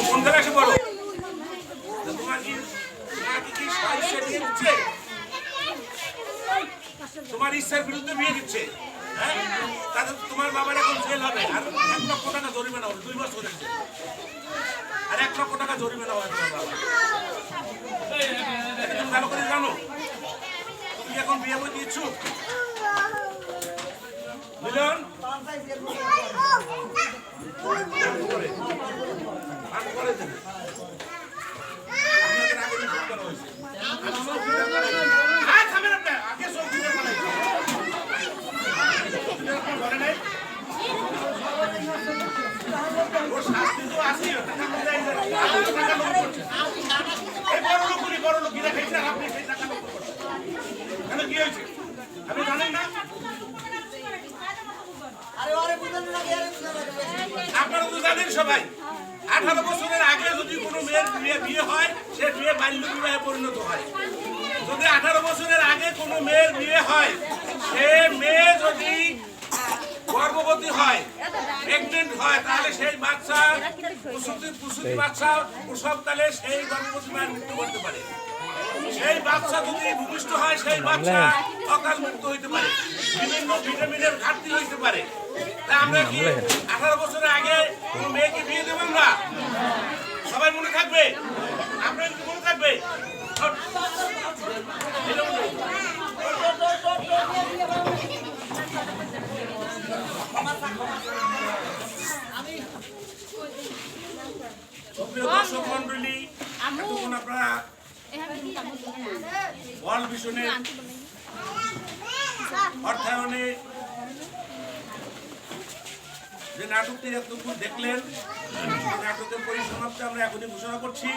কোন জায়গায় এসে পড়ো? তোমার কি সাহিত্য বিয়ে দিচ্ছে? তোমার ইচ্ছার বিরুদ্ধে বিয়ে দিচ্ছে, হ্যাঁ? তাহলে তোমার বাবার এখন জেল হবে, আর 1 লক্ষ টাকা জরিমানা হবে, 2 বছর হয়েছে, আর 1 লক্ষ টাকা জরিমানা হবে তোমার বাবা। তুমি ভালো করে জানো? তুমি এখন বিয়ে করতে ইচ্ছুক? মিলন আপনি জানেন না? আপনারা তো জানেন সবাই, 18 বছরের আগে যদি কোনো মেয়ের বিয়ে হয়, সে বিয়ে বাল্য বিবাহে পরিণত হয়। যদি 18 বছরের আগে কোনো মেয়ের বিয়ে হয়, সে মেয়ে যদি গর্ভবতী হয়, প্রেগনেন্ট হয়, তাহলে সেই বাচ্চা প্রসূতি বাচ্চা প্রসবকালে সেই গর্ভবতী মায়ের মৃত্যু করতে পারে। সেই বাচ্চা যদি ভূমিষ্ঠ হয়, সেই বাচ্চা অকাল মৃত্যু হইতে পারে, বিভিন্ন ভিটামিনের ঘাটতি হইতে পারে। তাই আমরা কি 18 বছরের আগে কোনো মেয়েকে বিয়ে দেবো? আমরা সবাই মনে থাকবে, আপনার কি মনে থাকবে? দর্শক মন্ডলী, এতক্ষণ আপনারা ওয়ার্ল্ড ভিশনের অর্থায়নে যে নাটকটি এতক্ষণ দেখলেন, নাটকের পরিসমাপ্তি আমরা এখনই ঘোষণা করছি।